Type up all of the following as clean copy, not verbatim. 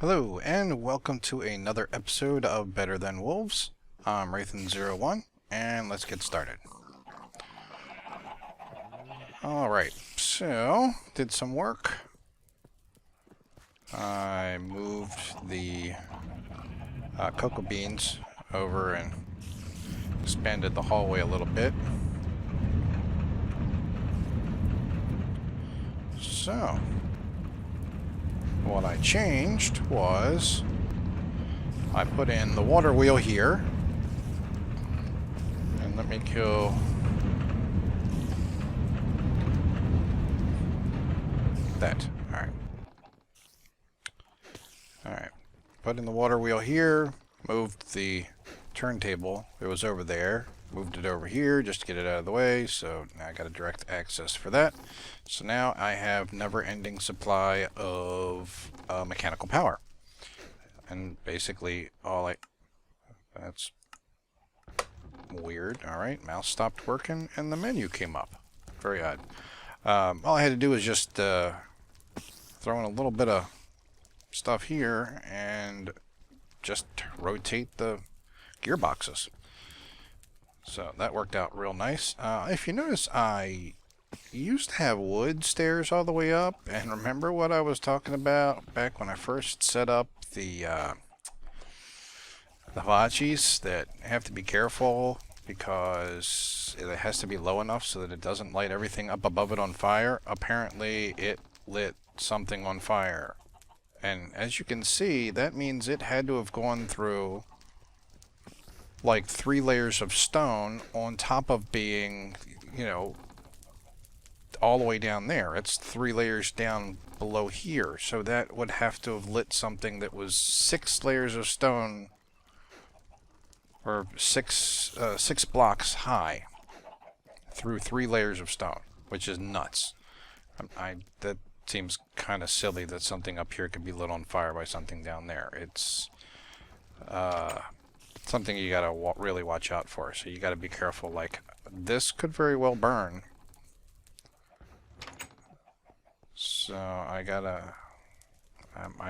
Hello, and welcome to another episode of Better Than Wolves. I'm Rathan01, and let's get started. Alright, so, did some work. I moved the cocoa beans over and expanded the hallway a little bit. So, what I changed was I put in the water wheel here, and let me kill that. Alright, put in the water wheel here, moved the turntable, it was over there, moved it over here just to get it out of the way, so now I got a direct access for that. So now I have never-ending supply of mechanical power. And basically that's weird. Alright, mouse stopped working and the menu came up. Very odd. All I had to do was just throw in a little bit of stuff here and just rotate the gearboxes. So that worked out real nice. If you notice, I used to have wood stairs all the way up, and remember what I was talking about back when I first set up the hivachis, that have to be careful because it has to be low enough so that it doesn't light everything up above it on fire. Apparently it lit something on fire, and as you can see, that means it had to have gone through like 3 layers of stone on top of being, you know, all the way down there. It's 3 layers down below here, so that would have to have lit something that was 6 layers of stone, or six blocks high through 3 layers of stone, which is nuts. That seems kind of silly that something up here could be lit on fire by something down there. It's something you gotta really watch out for, so you gotta be careful. Like, this could very well burn. So I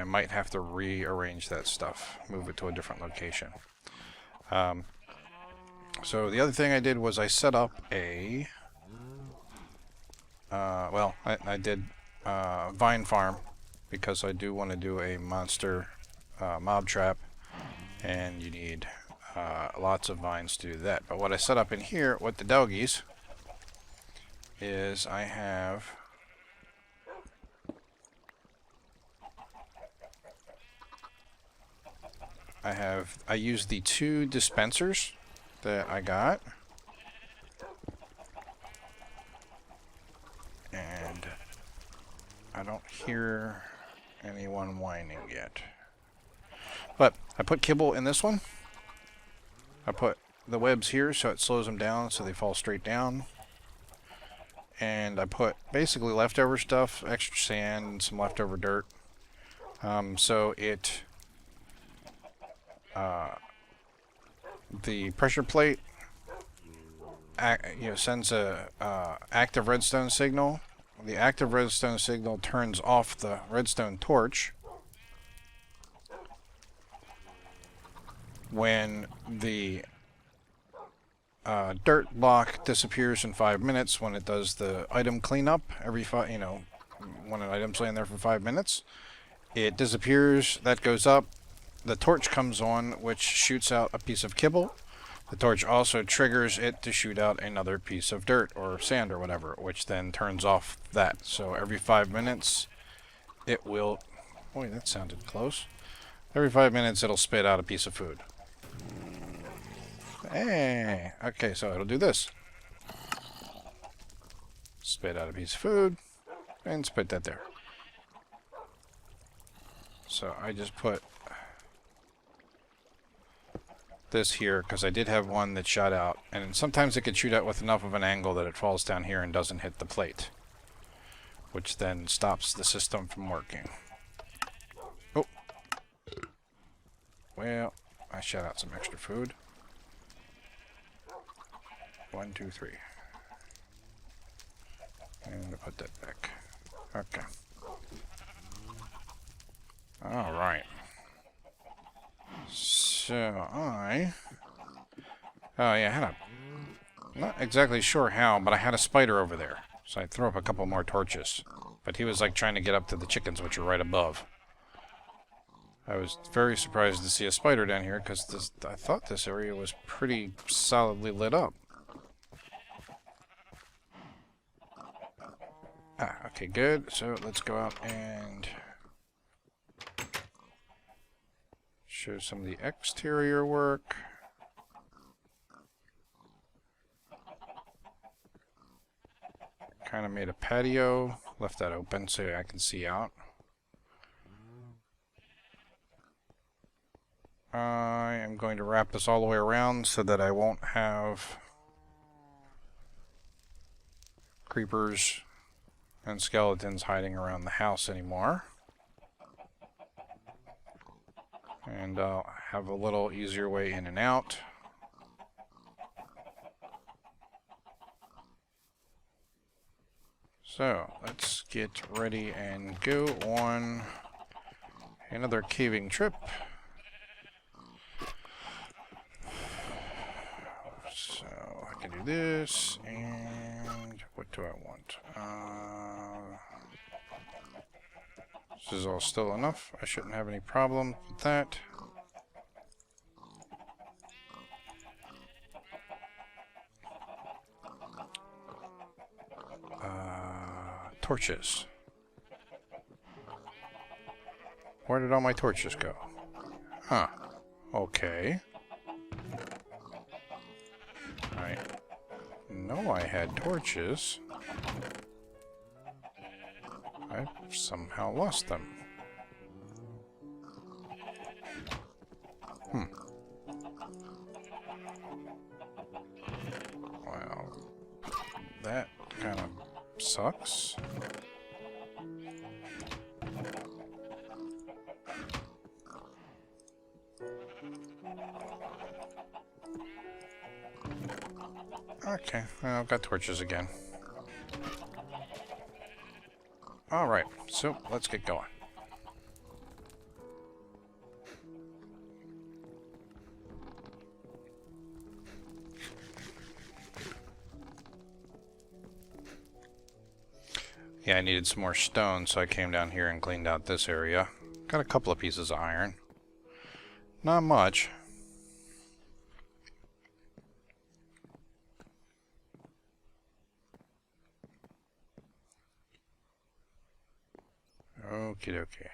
might have to rearrange that stuff, move it to a different location. So the other thing I did was I set up a, I did vine farm, because I do want to do a monster mob trap, and you need lots of vines to do that. But what I set up in here with the doggies is I use the 2 dispensers that I got, and I don't hear anyone whining yet. But I put kibble in this one. I put the webs here so it slows them down so they fall straight down. And I put basically leftover stuff, extra sand, and some leftover dirt. So it the pressure plate sends a active redstone signal. The active redstone signal turns off the redstone torch when the dirt block disappears in 5 minutes. When it does the item cleanup every when an item's laying there for 5 minutes, it disappears. That goes up. The torch comes on, which shoots out a piece of kibble. The torch also triggers it to shoot out another piece of dirt or sand or whatever, which then turns off that. So every 5 minutes it will... Boy, that sounded close. Every 5 minutes it'll spit out a piece of food. Hey! Okay, so it'll do this. Spit out a piece of food, and spit that there. So I just put this here because I did have one that shot out, and sometimes it could shoot out with enough of an angle that it falls down here and doesn't hit the plate, which then stops the system from working. Oh, well, I shot out some extra food. 1, 2, 3, and I put that back. Okay. All right. So oh yeah, I had not exactly sure how, but I had a spider over there. So I threw up a couple more torches. But he was like trying to get up to the chickens, which are right above. I was very surprised to see a spider down here, because I thought this area was pretty solidly lit up. Ah, okay, good. So let's go out and show some of the exterior work. Kind of made a patio, left that open so I can see out. I am going to wrap this all the way around so that I won't have creepers and skeletons hiding around the house anymore. And I'll have a little easier way in and out. So, let's get ready and go on another caving trip. So, I can do this, and what do I want? This is all still enough. I shouldn't have any problem with that. Torches. Where did all my torches go? Huh. Okay. I know I had torches. I somehow lost them. Well, that kind of sucks. Okay, well, I've got torches again. Alright, so let's get going. Yeah, I needed some more stone, so I came down here and cleaned out this area. Got a couple of pieces of iron. Not much. Okie dokie.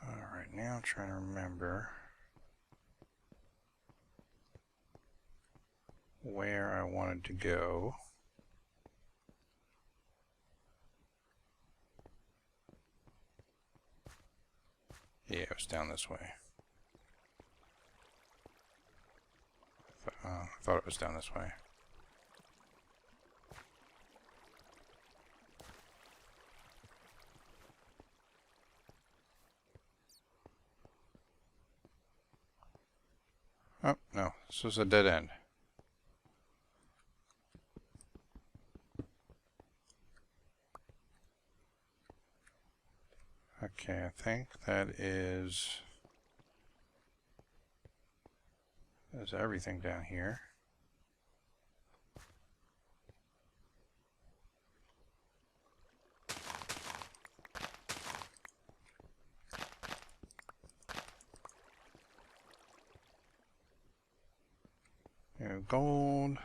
Alright, now I'm trying to remember where I wanted to go. Yeah, it was down this way. I thought it was down this way. Oh, no. This was a dead end. Okay, I think that is everything down here. No gold,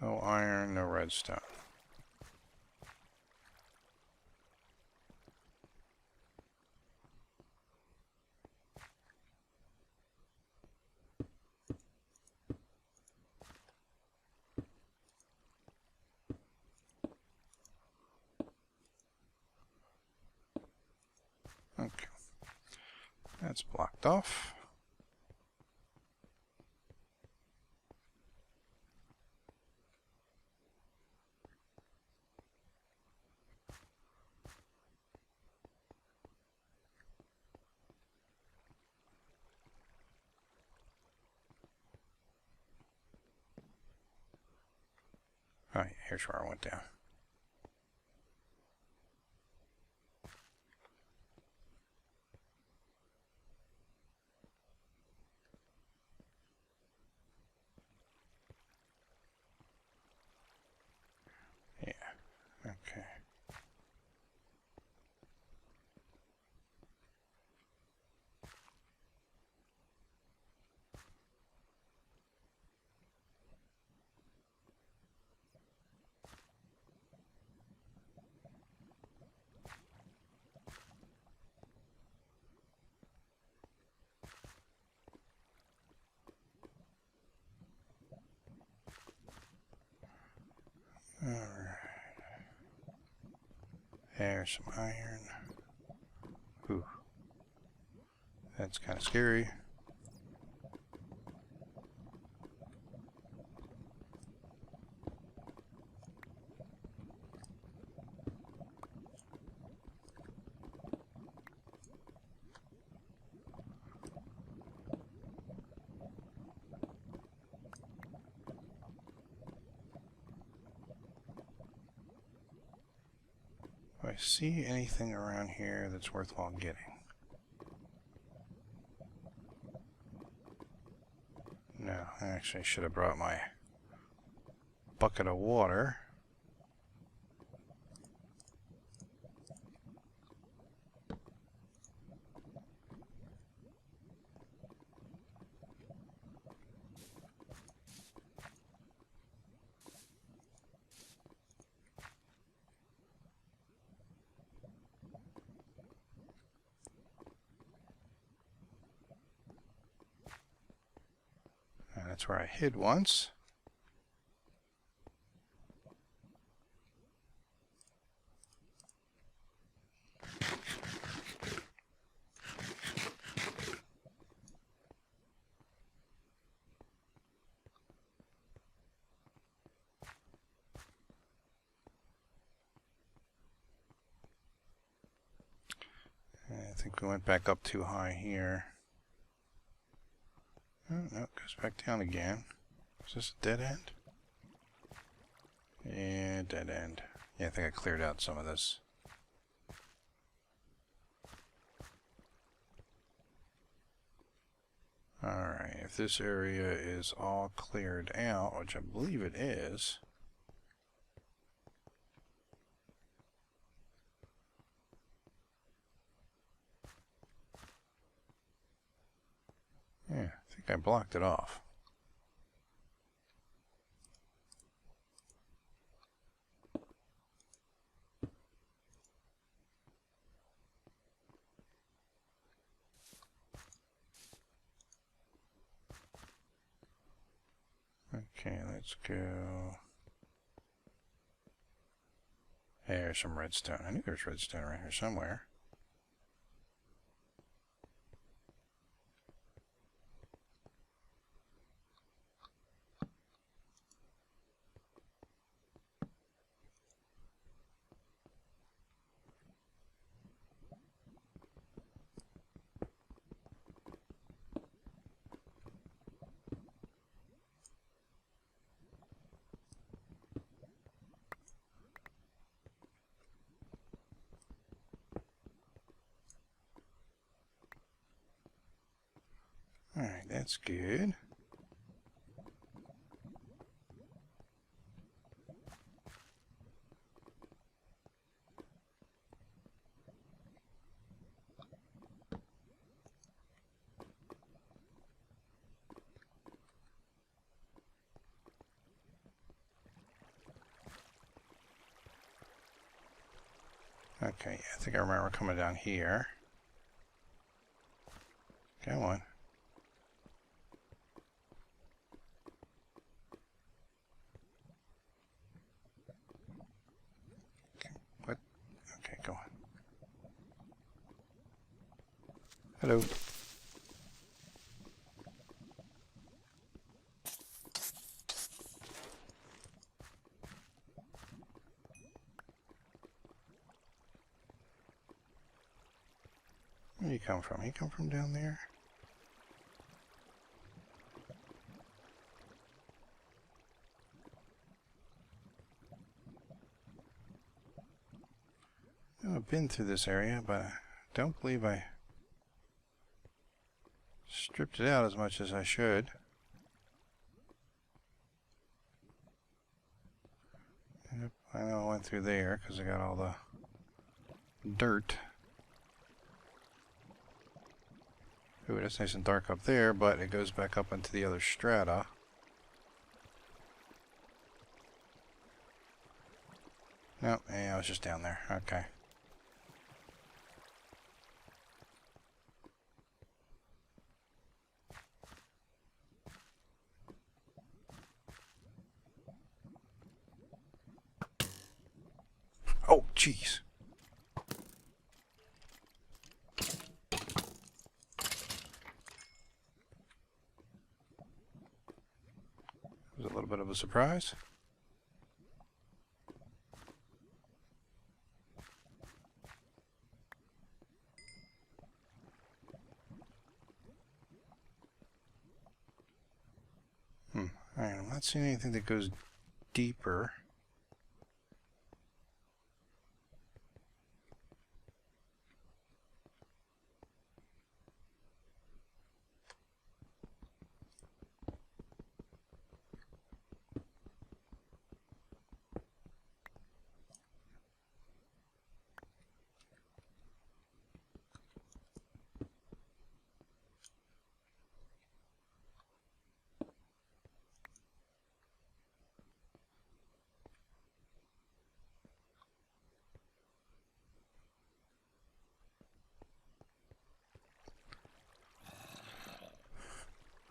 no iron, no redstone. Okay, that's blocked off. Alright, here's where I went down. Yeah, okay. Alright. There's some iron. Ooh. That's kind of scary. Do I see anything around here that's worthwhile getting? No, I actually should have brought my bucket of water. That's where I hid once. I think we went back up too high here. Oh, no, it goes back down again. Is this a dead end? Yeah, dead end. Yeah, I think I cleared out some of this. Alright, if this area is all cleared out, which I believe it is. Yeah, I think I blocked it off. Okay, let's go. There's some redstone. I knew there was redstone around here somewhere. Alright, that's good. Okay, I think I remember coming down here. Come on. Okay, what? Okay, go on. Hello. Where do you come from? You come from down there? I've been through this area, but I don't believe I stripped it out as much as I should. Yep, I know I went through there because I got all the dirt. Ooh, that's nice and dark up there, but it goes back up into the other strata. Nope, yeah, I was just down there. Okay. Oh, jeez. It was a little bit of a surprise. Alright, I'm not seeing anything that goes deeper.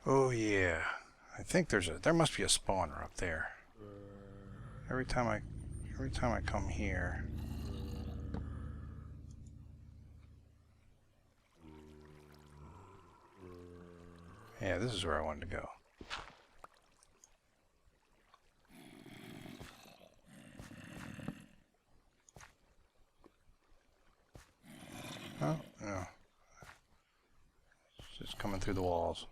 Oh yeah, I think there must be a spawner up there. Every time I come here. Yeah, this is where I wanted to go. Oh, no. It's just coming through the walls.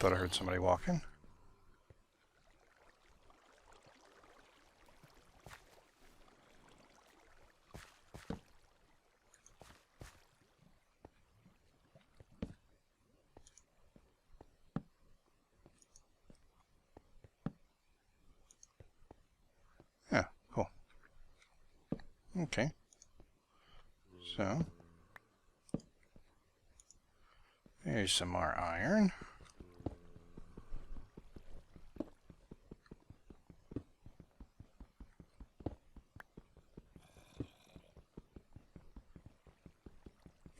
Thought I heard somebody walking. Yeah, cool. Okay. So, there's some more iron.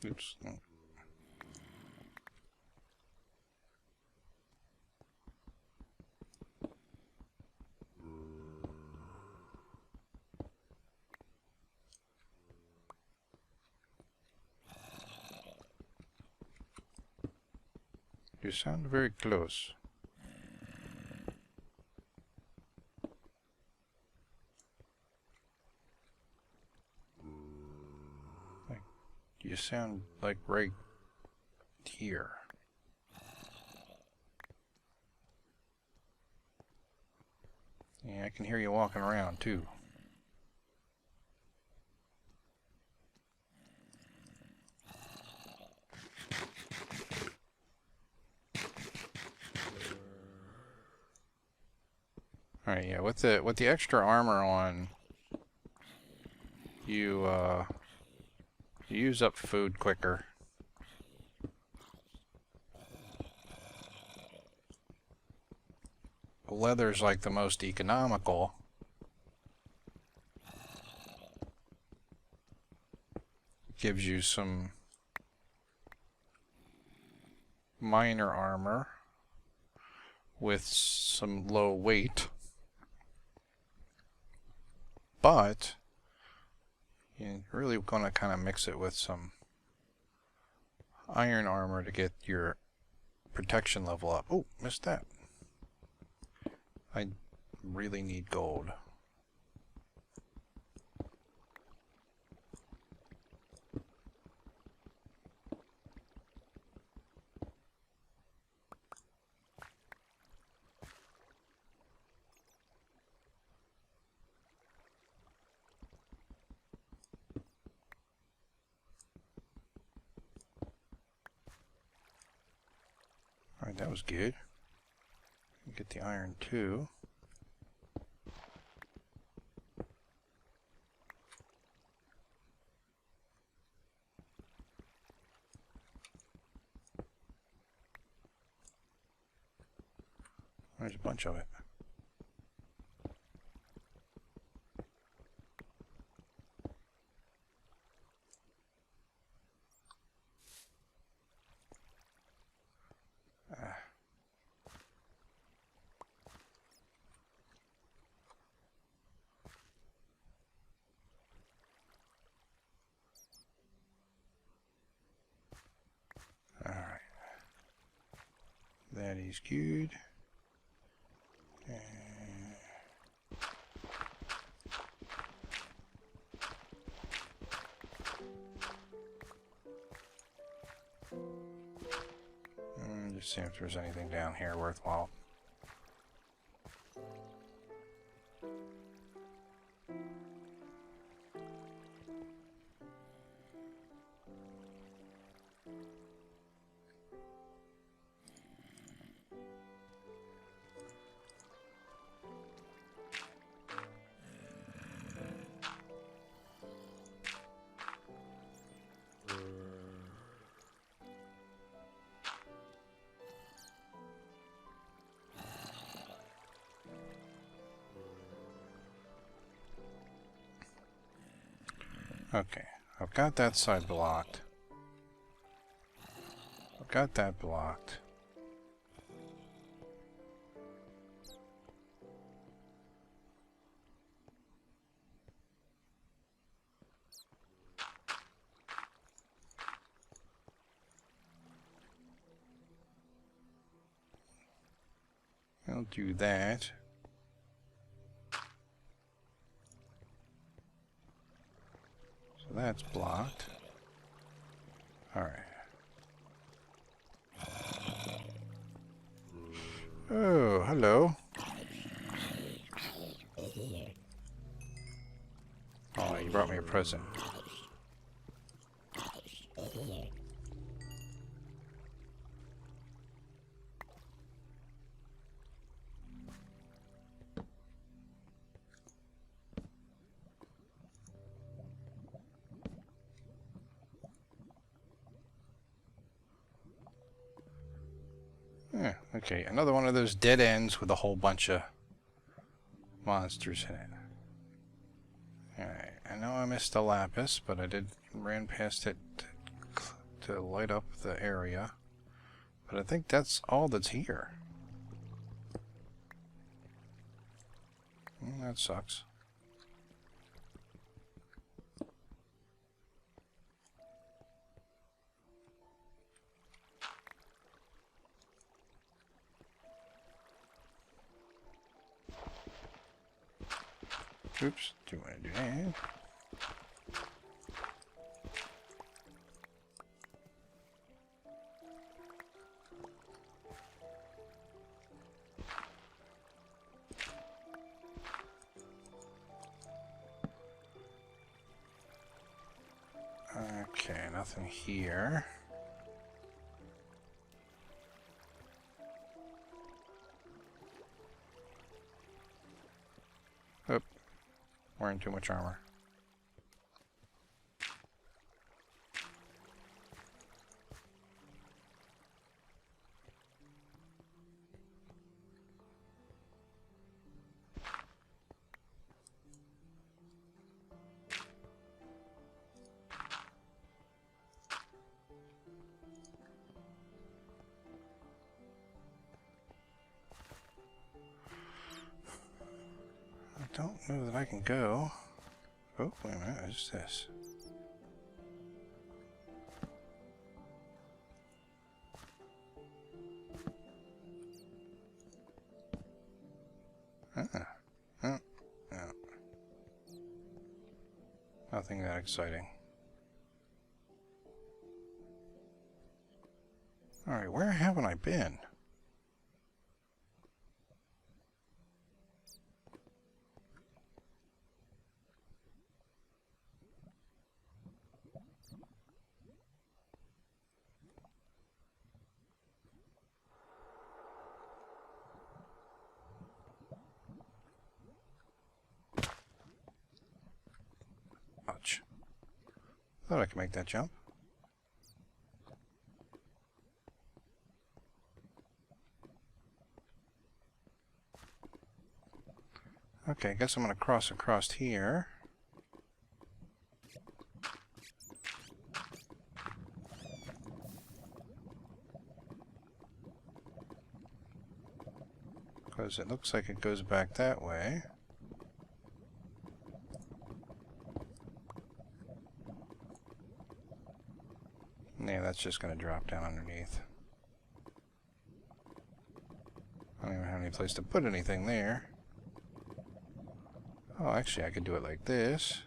Oops. No. You sound very close. Like, you sound like right here. Yeah, I can hear you walking around too. Alright, yeah, with the extra armor on, you use up food quicker. Leather's like the most economical. Gives you some minor armor with some low weight. But You're really going to kind of mix it with some iron armor to get your protection level up. Oh, missed that. I really need gold. Alright, that was good. Get the iron too. There's a bunch of it. Alright. That is good. Just see if there's anything down here worthwhile. Okay, I've got that side blocked. I've got that blocked. I'll do that. So that's blocked. Alright. Oh, hello. Oh, you brought me a present. Yeah, okay, another one of those dead ends with a whole bunch of monsters in it. Alright, I know I missed a lapis, but I ran past it to light up the area. But I think that's all that's here. That sucks. Oops, do you want to do that? Okay, nothing here. Oh, wearing too much armor. I don't know that I can go. Oh, wait a minute, what is this? Oh, no. Nothing that exciting. Alright, where haven't I been? Ouch. Thought I could make that jump. Okay, I guess I'm going to cross across here. Because it looks like it goes back that way. Yeah, that's just going to drop down underneath. I don't even have any place to put anything there. Oh, actually, I could do it like this.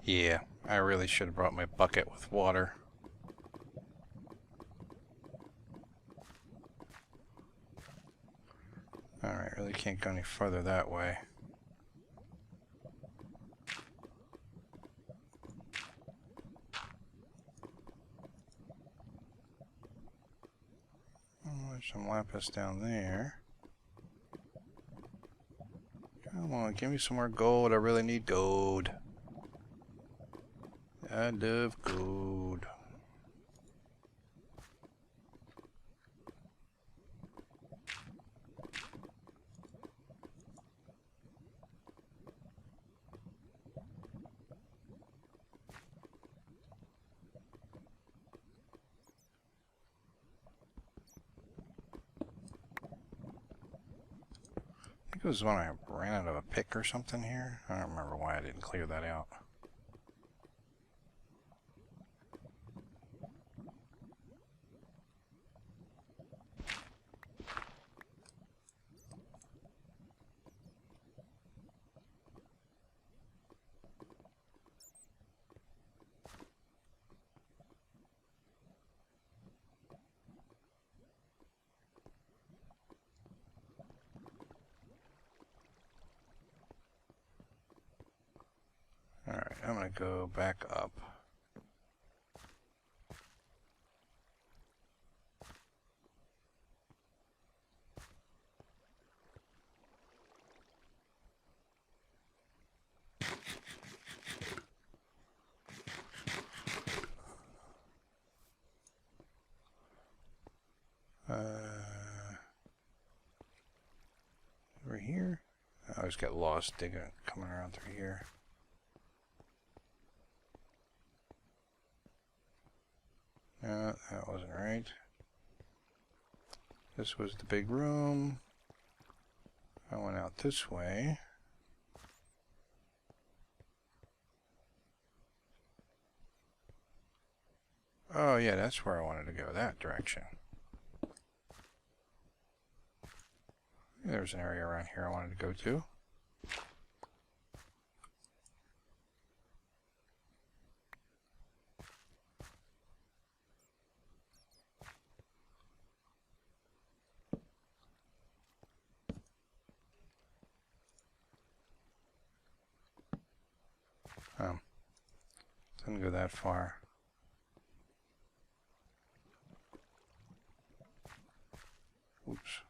Yeah, I really should have brought my bucket with water. Alright, really can't go any further that way. Oh, there's some lapis down there. Come on, give me some more gold. I really need gold. I love gold. I think it was when I ran out of a pick or something here. I don't remember why I didn't clear that out. Alright, I'm going to go back up. Over here? I always get lost digging, coming around through here. No, that wasn't right. This was the big room. I went out this way. Oh yeah, that's where I wanted to go, that direction. There's an area around here I wanted to go to. Didn't go that far. Oops.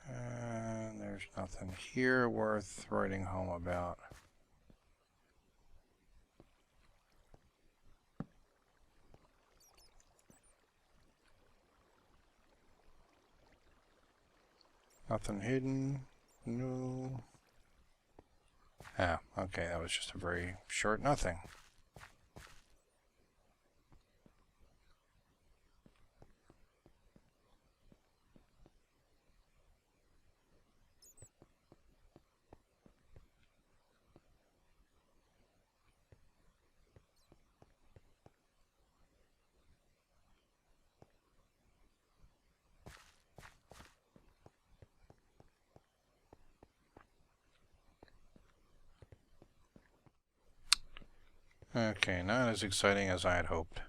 And there's nothing here worth writing home about. Nothing hidden. No. Ah, okay, that was just a very short nothing. Okay, not as exciting as I had hoped.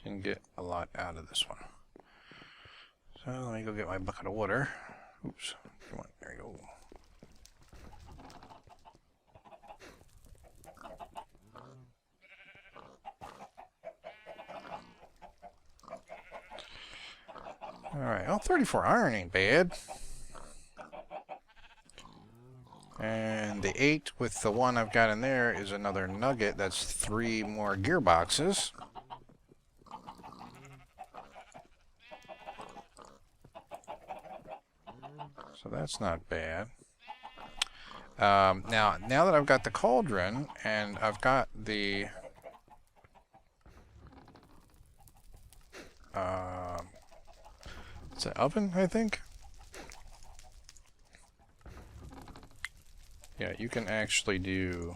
Didn't get a lot out of this one. So let me go get my bucket of water. Oops. Come on, there you go. Alright, well, 34 iron ain't bad. And the 8 with the one I've got in there is another nugget. That's 3 more gearboxes. So that's not bad. Now that I've got the cauldron and I've got the it's an oven, I think. Yeah, you can actually do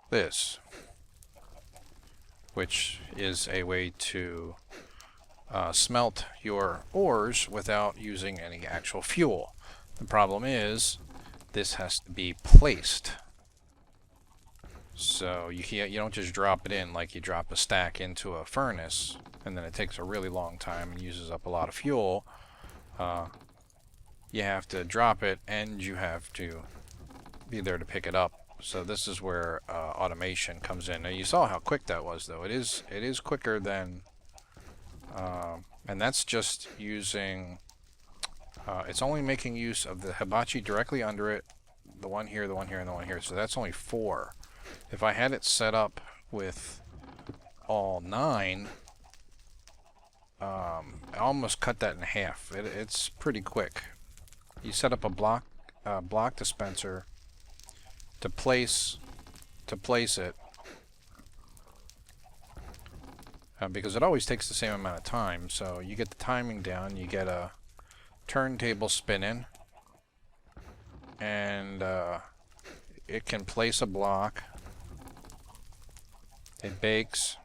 this, which is a way to smelt your ores without using any actual fuel. The problem is this has to be placed. So you don't just drop it in like you drop a stack into a furnace and then it takes a really long time and uses up a lot of fuel. You have to drop it and you have to be there to pick it up. So this is where automation comes in. Now you saw how quick that was, though. It is quicker than, and that's just using. It's only making use of the hibachi directly under it, the one here, the one here, and the one here. So that's only 4. If I had it set up with all 9, I almost cut that in half. It's pretty quick. You set up a block dispenser to place it, because it always takes the same amount of time. So you get the timing down, you get a turntable spinning, and it can place a block. It bakes,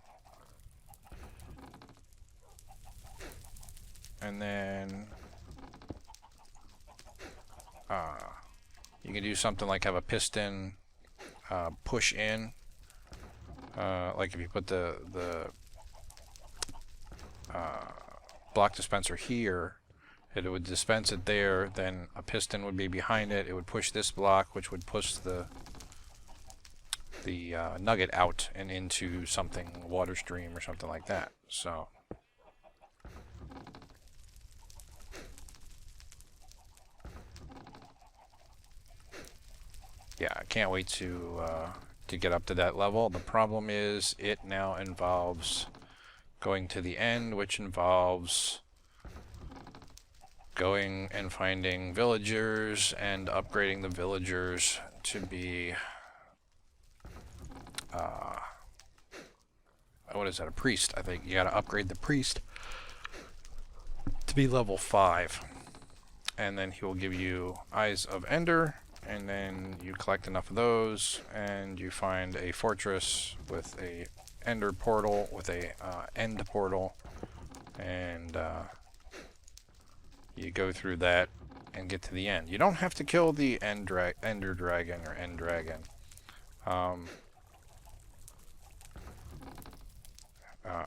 and then you can do something like have a piston push in, like if you put the block dispenser here, it would dispense it there, then a piston would be behind it, it would push this block, which would push the nugget out and into something, water stream or something like that. So yeah, I can't wait to get up to that level. The problem is it now involves going to the end, which involves going and finding villagers and upgrading the villagers to be what is that, a priest? I think you gotta upgrade the priest to be level 5, and then he will give you Eyes of Ender, and then you collect enough of those and you find a fortress with a Ender portal, with a end portal, and you go through that and get to the end. You don't have to kill the Ender Dragon or End Dragon.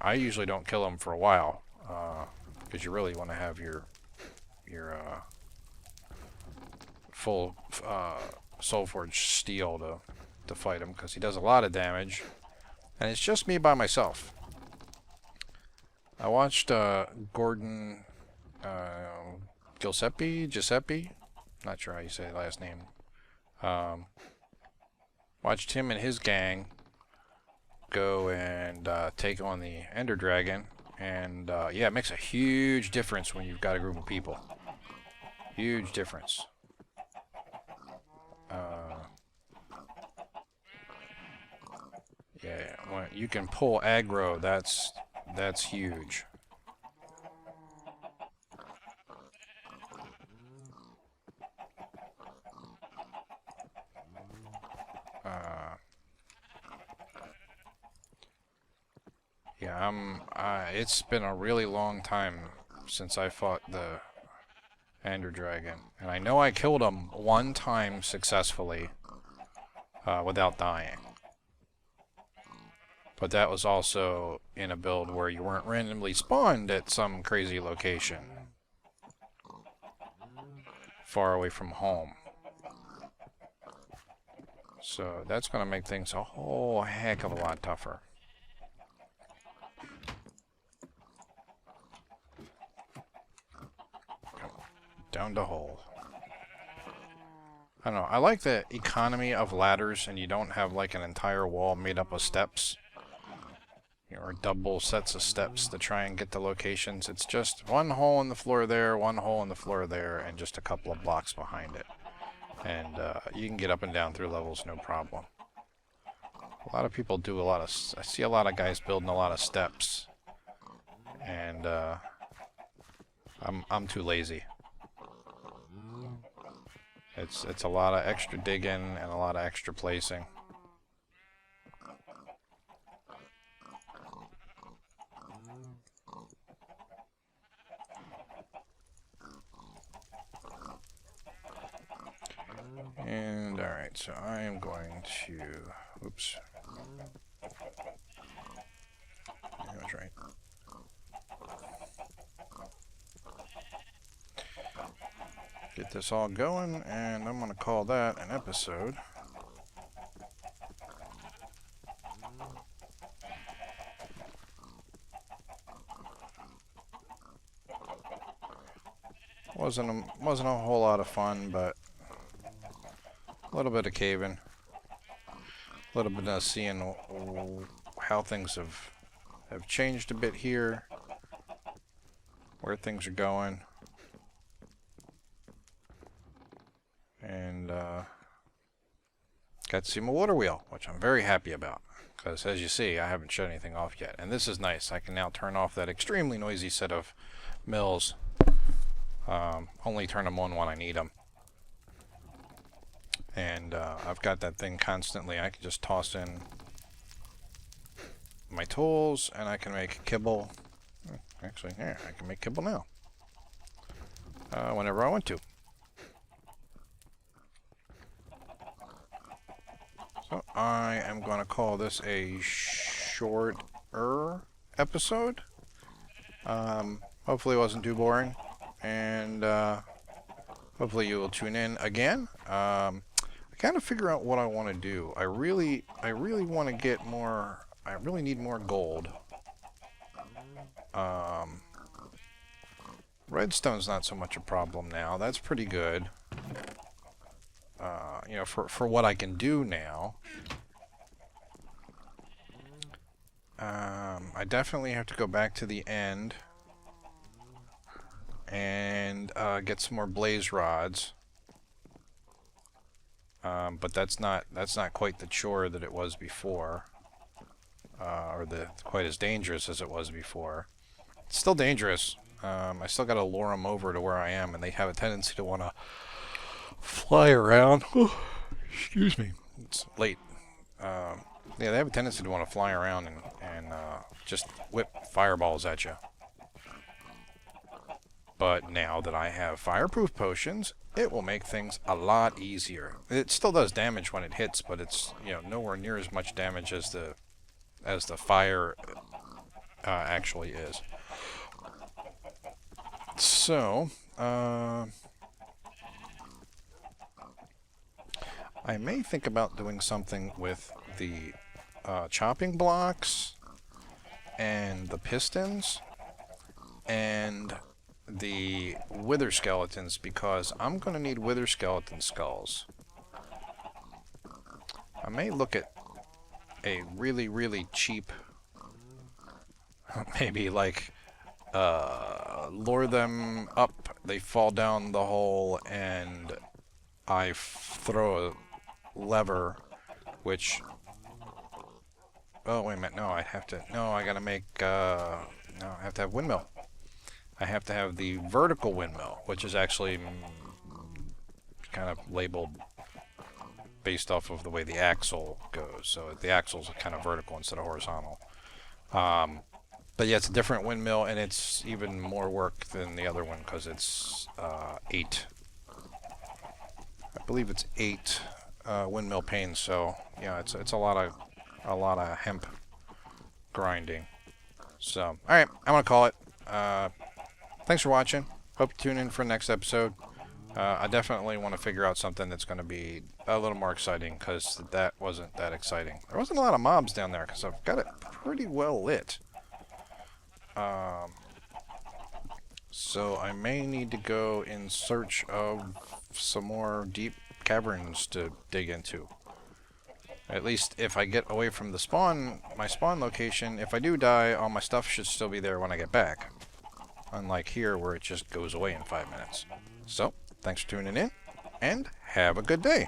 I usually don't kill them for a while, because you really want to have your full Soulforged steel to fight him, because he does a lot of damage, and it's just me by myself. I watched Gordon Giuseppe, not sure how you say his last name. Watched him and his gang go and take on the Ender Dragon, And yeah, it makes a huge difference when you've got a group of people. Huge difference. Yeah, when you can pull aggro, that's huge. Yeah, it's been a really long time since I fought the Ender Dragon, and I know I killed him one time successfully without dying. But that was also in a build where you weren't randomly spawned at some crazy location far away from home. So that's going to make things a whole heck of a lot tougher. Down the hole. I don't know. I like the economy of ladders, and you don't have like an entire wall made up of steps. Or double sets of steps to try and get to locations. It's just one hole in the floor there, one hole in the floor there, and just a couple of blocks behind it. And you can get up and down through levels no problem. A lot of people do a lot of... I see a lot of guys building a lot of steps. And I'm too lazy. It's a lot of extra digging and a lot of extra placing. And alright, so I am going to... Oops. I was right. Get this all going, and I'm going to call that an episode. Wasn't a whole lot of fun, but a little bit of caving, a little bit of seeing how things have changed a bit here, where things are going, and got to see my water wheel, which I'm very happy about, because as you see, I haven't shut anything off yet, and this is nice. I can now turn off that extremely noisy set of mills. Only turn them on when I need them. And I've got that thing constantly. I can just toss in my tools and I can make kibble. Actually, yeah, I can make kibble now. Whenever I want to. So I am going to call this a shorter episode. Hopefully it wasn't too boring. And hopefully you will tune in again. I kind of figure out what I want to do. I really want to get more. I really need more gold. Redstone's not so much a problem now. That's pretty good. You know, for what I can do now. I definitely have to go back to the end and get some more blaze rods, but that's not quite the chore that it was before, or quite as dangerous as it was before. It's still dangerous. I still got to lure them over to where I am, and they have a tendency to want to fly around. Excuse me, it's late. Yeah, they have a tendency to want to fly around and just whip fireballs at you. But now that I have fireproof potions, it will make things a lot easier. It still does damage when it hits, but it's, you know, nowhere near as much damage as the fire actually is. So, I may think about doing something with the chopping blocks and the pistons and the wither skeletons, because I'm going to need wither skeleton skulls. I may look at a really cheap maybe like lure them up, they fall down the hole, and I throw a lever, which... Oh, wait a minute, no, I have to... No, I gotta make... No, I have to have windmill. I have to have the vertical windmill, which is actually kind of labeled based off of the way the axle goes. So the axle's kind of vertical instead of horizontal. But yeah, it's a different windmill, and it's even more work than the other one because it's 8. I believe it's 8 windmill panes. So yeah, it's a lot of hemp grinding. So all right, I'm gonna call it. Thanks for watching. Hope you tune in for the next episode. I definitely want to figure out something that's going to be a little more exciting, because that wasn't that exciting. There wasn't a lot of mobs down there because I've got it pretty well lit. So I may need to go in search of some more deep caverns to dig into. At least if I get away from the my spawn location, if I do die, all my stuff should still be there when I get back. Unlike here, where it just goes away in 5 minutes. So, thanks for tuning in, and have a good day.